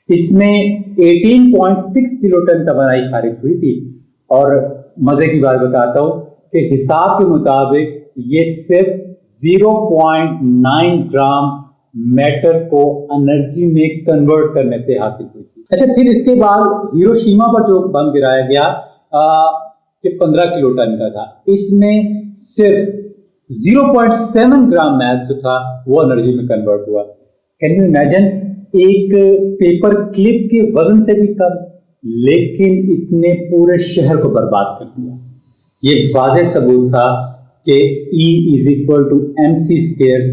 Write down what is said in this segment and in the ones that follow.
اس میں 18.6 کلو ٹن توانائی خارج ہوئی تھی، اور مزے کی بات بتاتا ہوں کہ حساب کے مطابق یہ صرف 0.9 گرام میٹر کو انرجی میں کنورٹ کرنے سے حاصل ہوئی تھی۔ اچھا، پھر اس کے بعد ہیروشیما پر جو بم گرایا گیا کہ 15 کلو ٹن کا تھا، اس میں صرف 0.7 گرام میس جو تھا وہ انرجی میں کنورٹ ہوا۔ کین یو امیجن، ایک پیپر کلپ کے وزن سے بھی کم، لیکن اس نے پورے شہر کو برباد کر دیا۔ یہ واضح ثبوت تھا کہ E=mc²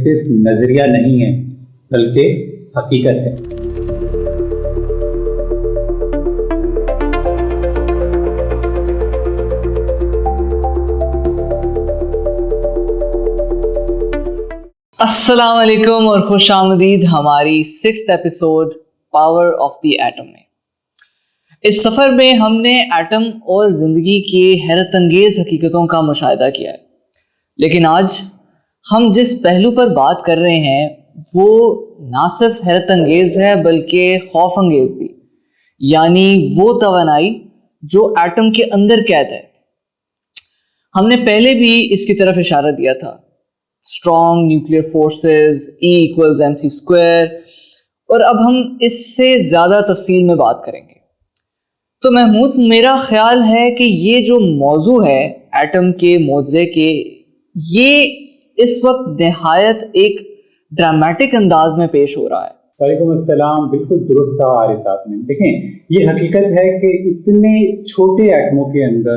صرف نظریہ نہیں ہے بلکہ حقیقت ہے۔ السلام علیکم اور خوش آمدید ہماری 6th episode power of the atom میں۔ اس سفر میں ہم نے ایٹم اور زندگی کی حیرت انگیز حقیقتوں کا مشاہدہ کیا ہے، لیکن آج ہم جس پہلو پر بات کر رہے ہیں وہ نہ صرف حیرت انگیز ہے بلکہ خوف انگیز بھی، یعنی وہ توانائی جو ایٹم کے اندر قید ہے۔ ہم نے پہلے بھی اس کی طرف اشارہ دیا تھا، اسٹرانگ نیوکلیئر فورسز، E=mc²، اور اب ہم اس سے زیادہ تفصیل میں بات کریں گے۔ تو محمود، میرا خیال ہے کہ یہ جو موضوع ہے ایٹم کے معجزے کے، یہ اس وقت نہایت ایک ڈرامیٹک انداز میں پیش ہو رہا ہے۔ وعلیکم السلام، بالکل درست کہا حارث صاحب نے۔ دیکھیں، یہ حقیقت ہے کہ اتنے چھوٹے ایٹموں کے اندر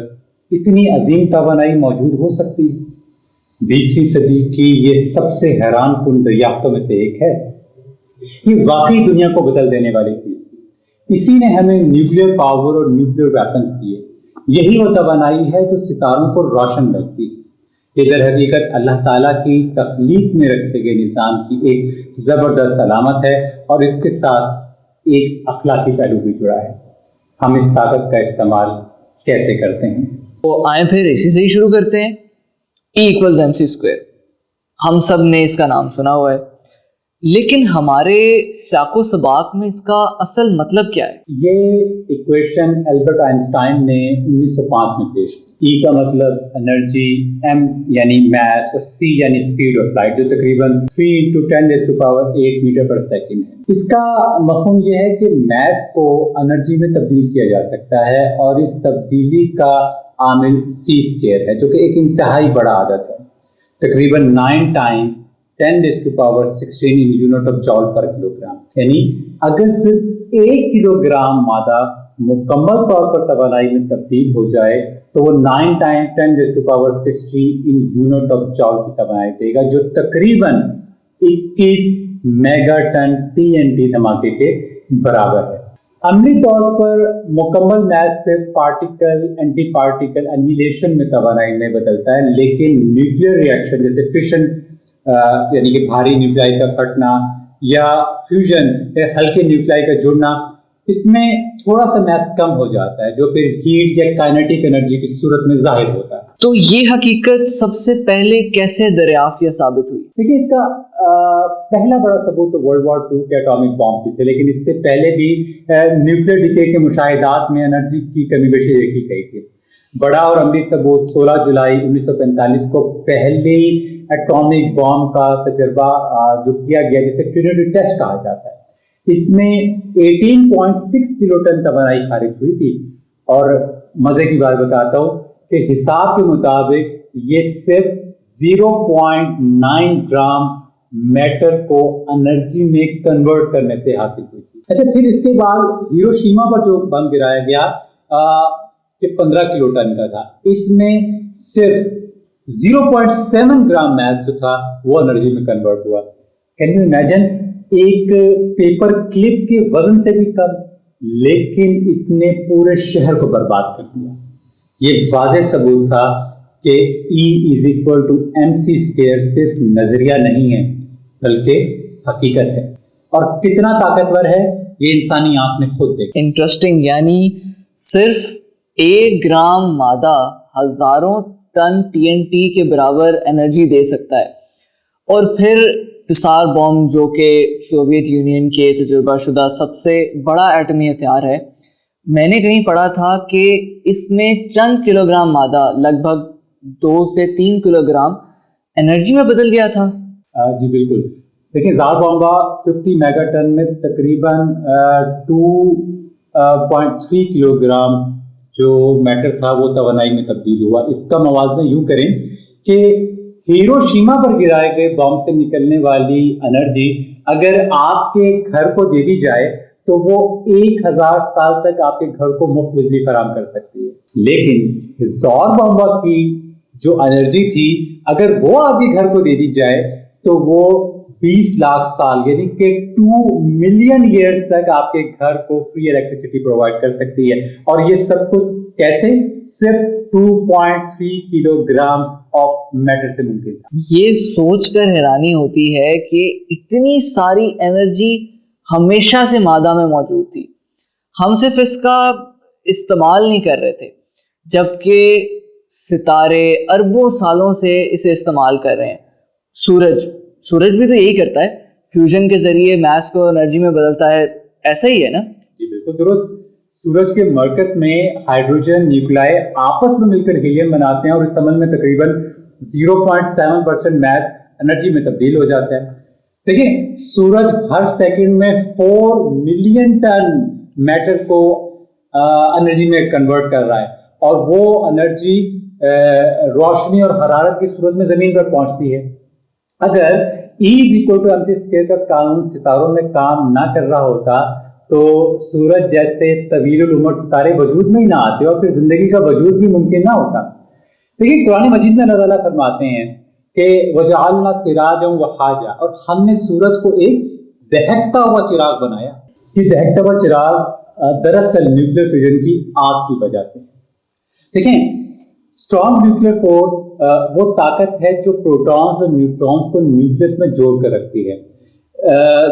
اتنی عظیم توانائی موجود ہو سکتی ہے۔ 20ویں صدی کی یہ سب سے حیران کن دریافتوں میں سے ایک ہے۔ یہ واقعی دنیا کو بدل دینے والی چیز تھی۔ اسی نے ہمیں نیوکلیئر پاور اور نیوکلیئر ویپنز دیے۔ یہی وہ توانائی ہے جو ستاروں کو روشن رکھتی ہے۔ یہ در حقیقت اللہ تعالیٰ کی تخلیق میں رکھے گئے نظام کی ایک زبردست علامت ہے، اور اس کے ساتھ ایک اخلاقی پہلو بھی جڑا ہے۔ ہم اس طاقت کا استعمال کیسے کرتے ہیں؟ تو آئیں پھر اسی سے ہی شروع کرتے ہیں۔ E=mc²، ہم سب نے اس کا نام سنا ہوا ہے، لیکن ہمارے سیاق و سباق میں اس کا اصل مطلب کیا ہے؟ یہ ایکویشن البرٹ آئنسٹائن نے 1905 میں پیش کی۔ E کا مطلب انرجی، M یعنی میس، اور C یعنی اسپیڈ آف لائٹ، جو تقریباً 3×10⁸ میٹر پر سیکنڈ ہے۔ اس کا مفہوم یہ ہے کہ میس کو انرجی میں تبدیل کیا جا سکتا ہے، اور اس تبدیلی کا عامل C² ہے، جو کہ ایک انتہائی بڑا عدد ہے، تقریباً 9 × 10⁻16 یونٹ آف جول پر کلو گرام۔ یعنی اگر صرف 1 کلو گرام مادہ مکمل طور پر توانائی میں تبدیل ہو جائے تو وہ 9 × 10⁻16 یونٹ آف جول کی توانائی دے گا، جو تقریباً 21 میگا ٹن TNT دھماکے کے برابر ہے۔ عملی طور پر مکمل میس صرف پارٹیکل اینٹی پارٹیکل انہیلیشن میں توانائی میں بدلتا ہے، لیکن نیوکلیئر ری ایکشن جیسے فشن یعنی کہ بھاری نیوکلائی کا پھٹنا، یا فیوژن ہلکے نیوکلائی کا جڑنا، اس میں تھوڑا سا میس کم ہو جاتا ہے، جو پھر ہیٹ یا کائنیٹک انرجی کی صورت میں ظاہر ہوتا ہے۔ تو یہ حقیقت سب سے پہلے کیسے دریافت یا ثابت ہوئی؟ دیکھیے، اس کا پہلا بڑا ثبوت تو World War II کے اٹامک بام سے تھے، لیکن اس سے پہلے بھی نیوکلیئر ڈیکے کے مشاہدات میں انرجی کی کمی بیشی دیکھی گئی تھی۔ بڑا اور عملی ثبوت 16 جولائی 1945 کو پہلی اٹامک بام کا تجربہ جو کیا گیا، جسے ٹرینیٹی ٹیسٹ کہا جاتا ہے، اس میں 18.6 کلو ٹن توانائی خارج ہوئی تھی، اور مزے کی بات بتاتا ہوں کہ حساب کے مطابق یہ صرف 0.9 گرام میٹر کو انرجی میں کنورٹ کرنے سے حاصل ہوئی تھی۔ اچھا، پھر اس کے بعد ہیروشیما پر جو بم گرایا گیا کہ 15 کلو ٹن کا تھا، اس میں صرف 0.7 گرام میس جو تھا وہ انرجی میں کنورٹ ہوا۔ کین یو امیجن، ایک پیپر کلپ کے وزن سے بھی کم، لیکن اس نے پورے شہر کو برباد کر دیا۔ یہ واضح ثبوت تھا کہ E=mc² صرف نظریہ نہیں ہے بلکہ حقیقت ہے، اور کتنا طاقتور ہے یہ انسانی آنکھ نے خود دیکھا۔ انٹرسٹنگ، یعنی صرف 1 گرام مادہ ہزاروں ٹن TNT کے برابر انرجی دے سکتا ہے، اور پھر تصار بم جو کہ سوویت یونین کے تجربہ شدہ سب سے بڑا ایٹمی ہتھیار ہے، میں نے کہیں پڑھا تھا کہ اس میں چند کلو گرام مادہ لگ بھگ 2 سے 3 کلو گرام انرجی میں بدل گیا تھا۔ جی بالکل، دیکھیں زار بمبا 50 میگا ٹن میں تقریباً 2.3 کلو گرام جو میٹر تھا وہ توانائی میں تبدیل ہوا۔ اس کا موازنہ یوں کریں کہ ہیروشیما پر گرائے گئے بم سے نکلنے والی انرجی اگر آپ کے گھر کو دے دی جائے تو وہ 1000 سال تک آپ کے گھر کو مفت بجلی فراہم کر سکتی ہے، لیکن زار بمبا کی جو انرجی تھی اگر وہ آپ کے گھر کو دے دی جائے تو وہ 20 لاکھ سال یعنی کہ 2 ملین ایئرز تک آپ کے گھر کو فری الیکٹریسٹی پرووائڈ کر سکتی ہے۔ اور یہ سب کچھ کیسے؟ صرف 2.3 کلو گرام آف میٹر سے ممکن تھا۔ یہ سوچ کر حیرانی ہوتی ہے کہ اتنی ساری انرجی ہمیشہ سے مادہ میں موجود تھی، ہم صرف اس کا استعمال نہیں کر رہے تھے، جبکہ ستارے اربوں سالوں سے اسے استعمال کر رہے ہیں۔ سورج بھی تو یہی کرتا ہے، فیوژن کے ذریعے میس کو انرجی میں بدلتا ہے، ایسا ہی ہے نا؟ جی بالکل درست۔ سورج کے مرکز میں ہائیڈروجن نیوکلائی آپس میں مل کر ہیلیم بناتے ہیں اور اس عمل میں تقریباً 0.7% میس انرجی میں تبدیل ہو جاتا ہے۔ دیکھیں سورج ہر سیکنڈ میں 4 ملین ٹن میٹر کو انرجی میں کنورٹ کر رہا ہے، اور وہ انرجی روشنی اور حرارت کی صورت میں زمین پر پہنچتی ہے۔ اگر E=mc² کا قانون ستاروں میں کام نہ کر رہا ہوتا تو سورج جیسے طویل العمر ستارے وجود میں ہی نہ آتے اور پھر زندگی کا وجود بھی ممکن نہ ہوتا۔ دیکھیں قرآن مجید میں اللہ تعالیٰ فرماتے ہیں کہ وَجَعَلْنَا سِرَاجًا وَحَاجًا، اور ہم نے سورج کو ایک دہکتا ہوا چراغ بنایا۔ یہ دہکتا ہوا چراغ دراصل نیوکلیئر فیوژن کی آگ کی وجہ سے۔ دیکھیں اسٹرانگ نیوکلیئر فورس وہ طاقت ہے جو پروٹونز اور نیوٹرونز کو نیوکلیس میں جوڑ کر رکھتی ہے۔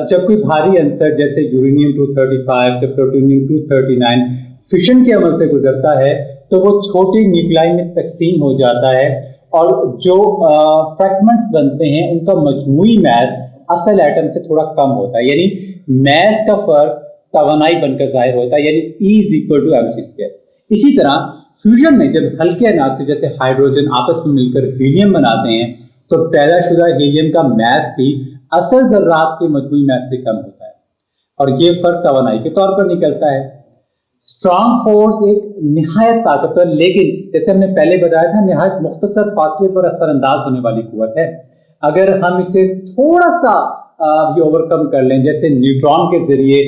جب کوئی بھاری عنصر جیسے یورینیم 235 یا پلوٹونیم 239 فشن کے عمل سے گزرتا ہے تو وہ چھوٹے نیوکلائی میں تقسیم ہو جاتا ہے، اور جو فریگمنٹس بنتے ہیں ان کا مجموعی میس اصل ایٹم سے تھوڑا کم ہوتا ہے، یعنی میس کا فرق توانائی بن کر ظاہر ہوتا ہے، یعنی E=mc²۔ اسی طرح فیوژن میں جب ہلکے عناصر جیسے ہائیڈروجن آپس میں مل کر ہیلیم بناتے ہیں تو پیدا شدہ ہیلیم کا میس بھی اصل ذرات کے مجموعی میس سے کم ہوتا ہے، اور یہ فرق توانائی کے طور پر نکلتا ہے۔ اسٹرانگ فورس ایک نہایت طاقتور لیکن جیسے ہم نے پہلے بتایا تھا نہایت مختصر فاصلے پر اثر انداز ہونے والی قوت ہے۔ اگر ہم اسے تھوڑا سا بھی اوور کم کر لیں، جیسے نیوٹرون کے ذریعے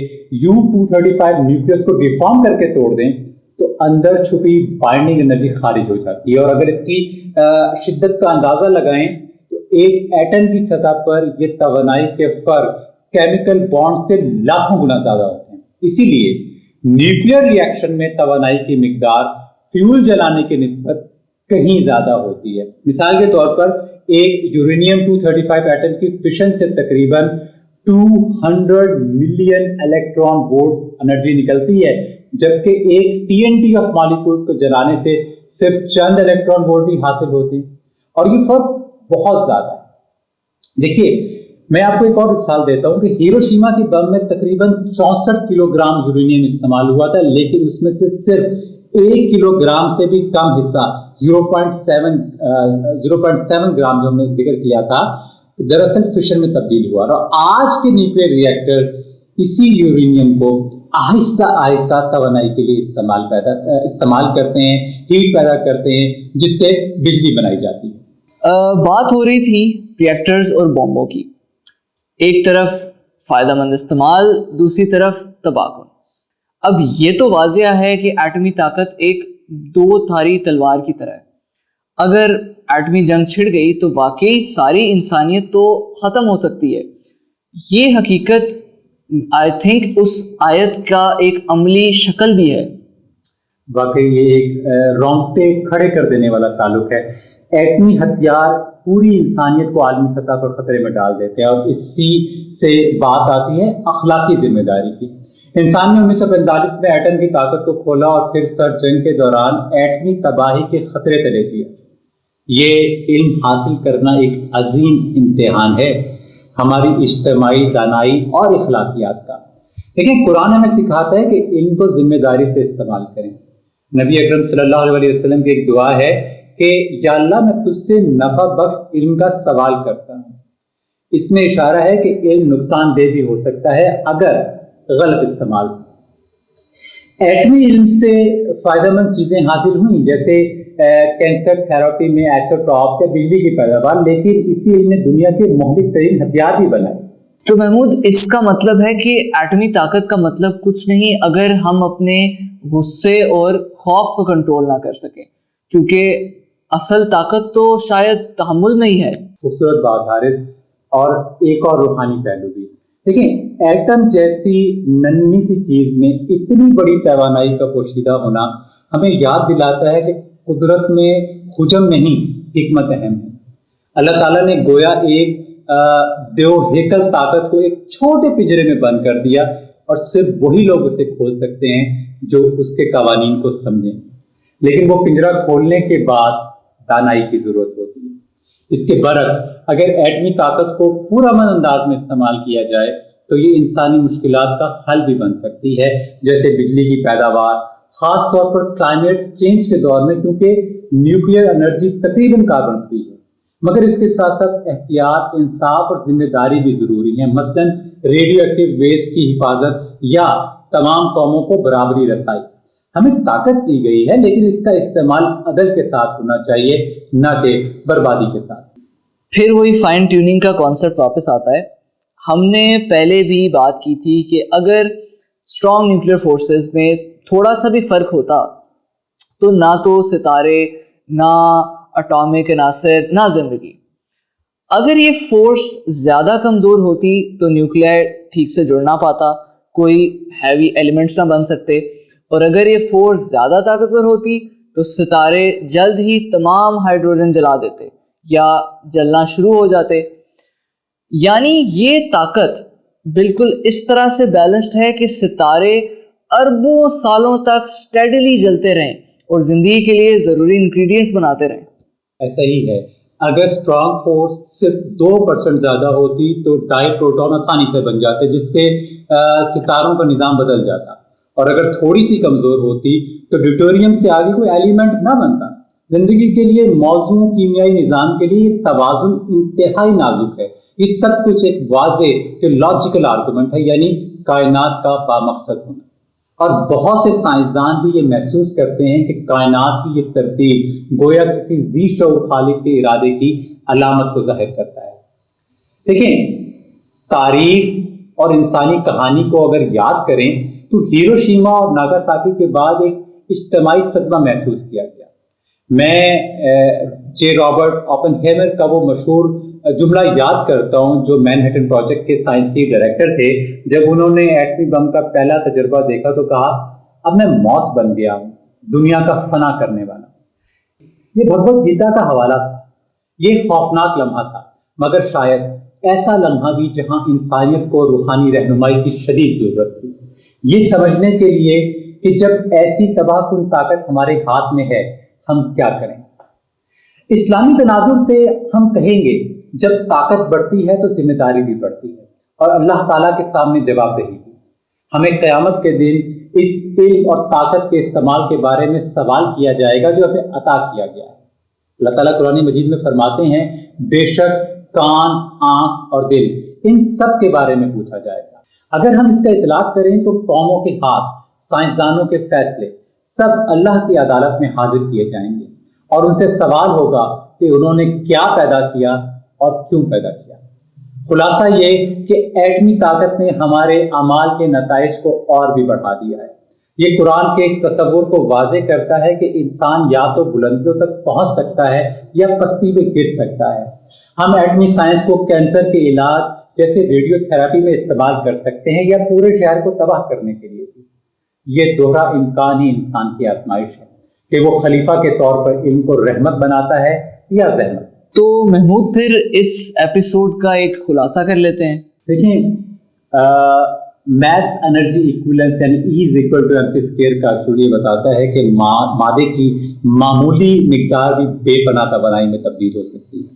U-235 نیوکلیس کو ڈیفارم کر کے توڑ دیں تو اندر چھپی بائنڈنگ انرجی خارج ہو جاتی ہے، اور اگر اس کی شدت کا اندازہ لگائیں تو ایک ایٹم کی سطح پر یہ توانائی کے فرق کیمیکل بانڈ سے لاکھوں گنا زیادہ ہوتے ہیں۔ اسی لیے نیوکلیئر ری ایکشن میں توانائی کی مقدار فیول جلانے کی نسبت کہیں زیادہ ہوتی ہے۔ مثال کے طور پر ایک یورینیم 235 ایٹم کی فشن سے تقریباً 200 ملین الیکٹران وولٹس انرجی نکلتی ہے، جبکہ ایک TNT آف مالیکولز کو جلانے سے صرف چند الیکٹران وولٹ ہی حاصل ہوتی، اور یہ فرق بہت زیادہ ہے۔ دیکھیے میں آپ کو ایک اور مثال دیتا ہوں کہ ہیروشیما کی بم میں تقریباً 64 کلو گرام یورینیم استعمال ہوا تھا، لیکن اس میں سے صرف 1 کلو گرام سے بھی کم حصہ 0.7 گرام جو ہم نے ذکر کیا تھا دراصل فشن میں تبدیل ہوا، اور آج کے نیوکلیئر ری ایکٹر اسی یورینیم کو آہستہ آہستہ توانائی کے لیے استعمال کرتے ہیں، ہیٹ پیدا کرتے ہیں جس سے بجلی بنائی جاتی ہے۔ بات ہو رہی تھی ری ایکٹرز اور بمبوں کی، ایک طرف فائدہ مند استعمال، دوسری طرف تباہ کن۔ اب یہ تو واضح ہے کہ ایٹمی طاقت ایک 2 دھاری تلوار کی طرح ہے۔ اگر ایٹمی جنگ چھڑ گئی تو واقعی ساری انسانیت تو ختم ہو سکتی ہے۔ یہ حقیقت آئی تھنک اس آیت کا ایک عملی شکل بھی ہے۔ واقعی یہ ایک رونگٹے کھڑے کر دینے والا تعلق ہے۔ ایٹمی ہتھیار پوری انسانیت کو عالمی سطح پر خطرے میں ڈال دیتے ہیں، اور اسی سے بات آتی ہے اخلاقی ذمہ داری کی۔ انسان نے 1945 میں ایٹم کی طاقت کو کھولا اور پھر سرد جنگ کے دوران ایٹمی تباہی کے خطرے تلے دیا۔ یہ علم حاصل کرنا ایک عظیم امتحان ہے۔ ہماری اجتماعی دانائی اور اخلاقیات کا۔ لیکن قرآن ہمیں سکھاتا ہے کہ علم کو ذمہ داری سے استعمال کریں۔ نبی اکرم صلی اللہ علیہ وسلم کی ایک دعا ہے کہ یا اللہ میں تجھ سے نفع بخش علم کا سوال کرتا ہوں۔ اس میں اشارہ ہے کہ علم نقصان دہ بھی ہو سکتا ہے اگر غلط استعمال۔ ایٹمی علم سے فائدہ مند چیزیں حاصل ہوئیں جیسے کینسر تھراپی میں ایسوٹاپس یا بجلی کی پیداوار، لیکن اسی علم نے دنیا کے مہلک ترین ہتھیار بھی بنائے۔ تو محمود اس کا مطلب ہے کہ ایٹمی طاقت کا مطلب کچھ نہیں اگر ہم اپنے غصے اور خوف کو کنٹرول نہ کر سکیں، کیونکہ اصل طاقت تو شاید تحمل میں ہی ہے۔ خوبصورت بات حارث، اور ایک اور روحانی پہلو بھی۔ دیکھیں ایٹم جیسی ننھی سی چیز میں اتنی بڑی توانائی کا پوشیدہ ہونا ہمیں یاد دلاتا ہے کہ قدرت میں حجم نہیں، حکمت اہم ہے۔ اللہ تعالیٰ نے گویا ایک دیو ہیکل طاقت کو ایک چھوٹے پنجرے میں بند کر دیا، اور صرف وہی لوگ اسے کھول سکتے ہیں جو اس کے قوانین کو سمجھیں۔ لیکن وہ پنجرا کھولنے کے بعد دانائی کی ضرورت ہوتی ہے۔ اس کے برعکس اگر ایٹمی طاقت کو پورا من انداز میں استعمال کیا جائے تو یہ انسانی مشکلات کا حل بھی بن سکتی ہے، جیسے بجلی کی پیداوار، خاص طور پر کلائمیٹ چینج کے دور میں، کیونکہ نیوکلیئر انرجی تقریباً کاربن فری ہے۔ مگر اس کے ساتھ ساتھ احتیاط، انصاف اور ذمہ داری بھی ضروری ہے، مثلاً ریڈیو ایکٹیو ویسٹ کی حفاظت یا تمام قوموں کو برابری رسائی۔ ہمیں طاقت دی گئی ہے لیکن اس کا استعمال عدل کے ساتھ ہونا چاہیے، نہ کہ بربادی کے ساتھ۔ پھر وہی فائن ٹیوننگ کا کانسیپٹ واپس آتا ہے۔ ہم نے پہلے بھی بات کی تھی کہ اگر اسٹرانگ نیوکلیئر فورسز میں تھوڑا سا بھی فرق ہوتا تو نہ تو ستارے، نہ اٹامک عناصر، نہ زندگی۔ اگر یہ فورس زیادہ کمزور ہوتی تو نیوکلیئر ٹھیک سے جڑ نہ پاتا، کوئی ہیوی ایلیمنٹس نہ بن سکتے، اور اگر یہ فورس زیادہ طاقتور ہوتی تو ستارے جلد ہی تمام ہائیڈروجن جلا دیتے یا جلنا شروع ہو جاتے۔ یعنی یہ طاقت بالکل اس طرح سے بیلنسڈ ہے کہ ستارے اربوں سالوں تک اسٹیڈیلی جلتے رہیں اور زندگی کے لیے ضروری انگریڈینٹس بناتے رہیں۔ ایسا ہی ہے، اگر اسٹرانگ فورس صرف 2% زیادہ ہوتی تو ڈائی پروٹون آسانی سے بن جاتے، جس سے ستاروں کا نظام بدل جاتا، اور اگر تھوڑی سی کمزور ہوتی تو ڈیوٹیریم سے آگے کوئی ایلیمنٹ نہ بنتا۔ زندگی کے لیے موزوں کیمیائی نظام کے لیے توازن انتہائی نازک ہے۔ یہ سب کچھ ایک واضح لاجیکل آرگومنٹ ہے، یعنی کائنات کا بامقصد ہونا۔ اور بہت سے سائنسدان بھی یہ محسوس کرتے ہیں کہ کائنات کی یہ ترتیب گویا کسی ذی شعور خالق کے ارادے کی علامت کو ظاہر کرتا ہے۔ دیکھیں تاریخ اور انسانی کہانی کو اگر یاد کریں تو ہیروشیما اور ناگاساکی کے بعد ایک اجتماعی صدمہ محسوس کیا گیا۔ میں جے رابرٹ اوپن ہیمر کا وہ مشہور جملہ یاد کرتا ہوں جو مینہٹن پروجیکٹ کے سائنسی ڈائریکٹر تھے۔ جب انہوں نے ایٹمی بم کا پہلا تجربہ دیکھا تو کہا اب میں موت بن گیا ہوں، دنیا کا فنا کرنے والا۔ یہ بھگوت گیتا کا حوالہ تھا۔ یہ خوفناک لمحہ تھا، مگر شاید ایسا لمحہ بھی جہاں انسانیت کو روحانی رہنمائی کی شدید ضرورت تھی، یہ سمجھنے کے لیے کہ جب ایسی تباہ کن طاقت ہمارے ہاتھ میں ہے ہم کیا کریں۔ اسلامی تناظر سے ہم کہیں گے جب طاقت بڑھتی ہے تو ذمہ داری بھی بڑھتی ہے، اور اللہ تعالیٰ کے سامنے جواب دہی بھی۔ ہمیں قیامت کے دن اس علم اور طاقت کے استعمال کے بارے میں سوال کیا جائے گا جو ہمیں عطا کیا گیا ہے۔ اللہ تعالیٰ قرآن مجید میں فرماتے ہیں بے شک کان، آنکھ اور دل ان سب کے بارے میں پوچھا جائے گا۔ اگر ہم اس کا اطلاق کریں تو قوموں کے ہاتھ، سائنسدانوں کے فیصلے سب اللہ کی عدالت میں حاضر کیے جائیں گے، اور ان سے سوال ہوگا کہ انہوں نے کیا پیدا کیا اور کیوں پیدا کیا۔ خلاصہ یہ کہ ایٹمی طاقت نے ہمارے اعمال کے نتائج کو اور بھی بڑھا دیا ہے۔ یہ قرآن کے اس تصور کو واضح کرتا ہے کہ انسان یا تو بلندیوں تک پہنچ سکتا ہے یا پستی میں گر سکتا ہے۔ ہم ایٹمی سائنس کو کینسر کے علاج جیسے ریڈیو تھراپی میں استعمال کر سکتے ہیں یا پورے شہر کو تباہ کرنے کے لیے۔ یہ دوہرا امکان ہی انسان کی آزمائش ہے کہ وہ خلیفہ کے طور پر علم کو رحمت بناتا ہے یا زحمت۔ تو محمود پھر اس ایپیسوڈ کا ایک خلاصہ کر لیتے ہیں۔ دیکھیں میس انرجی ایکویلنس یعنی E=mc² کا اصول یہ بتاتا ہے کہ مادے کی معمولی مقدار بھی بے پناہ توانائی میں تبدیل ہو سکتی ہے۔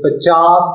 50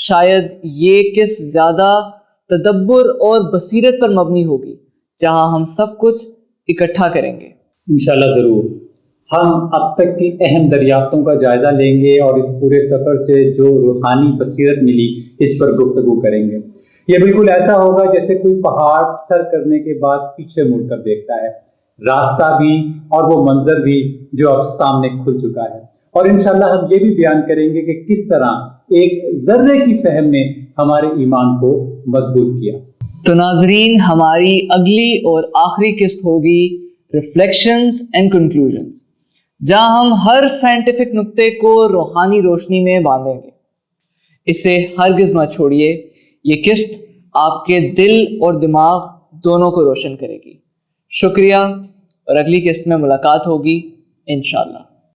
شاید یہ قسط زیادہ تدبر اور بصیرت پر مبنی ہوگی جہاں ہم سب کچھ اکٹھا کریں گے۔ انشاءاللہ ضرور۔ ہم اب تک کی اہم دریافتوں کا جائزہ لیں گے اور اس پورے سفر سے جو روحانی بصیرت ملی اس پر گفتگو کریں گے۔ یہ بالکل ایسا ہوگا جیسے کوئی پہاڑ سر کرنے کے بعد پیچھے مڑ کر دیکھتا ہے، راستہ بھی اور وہ منظر بھی جو اب سامنے کھل چکا ہے۔ اور انشاءاللہ ہم یہ بھی بیان کریں گے کہ کس طرح ایک ذرے کی فہم نے ہمارے ایمان کو مضبوط کیا۔ تو ناظرین، ہماری اگلی اور آخری قسط ہوگی ریفلیکشنز اینڈ کنکلوژنز، جہاں ہم ہر سائنٹیفک نقطے کو روحانی روشنی میں باندھیں گے۔ اسے ہرگز مت چھوڑیے، یہ قسط آپ کے دل اور دماغ دونوں کو روشن کرے گی۔ شکریہ، اور اگلی قسط میں ملاقات ہوگی انشاءاللہ۔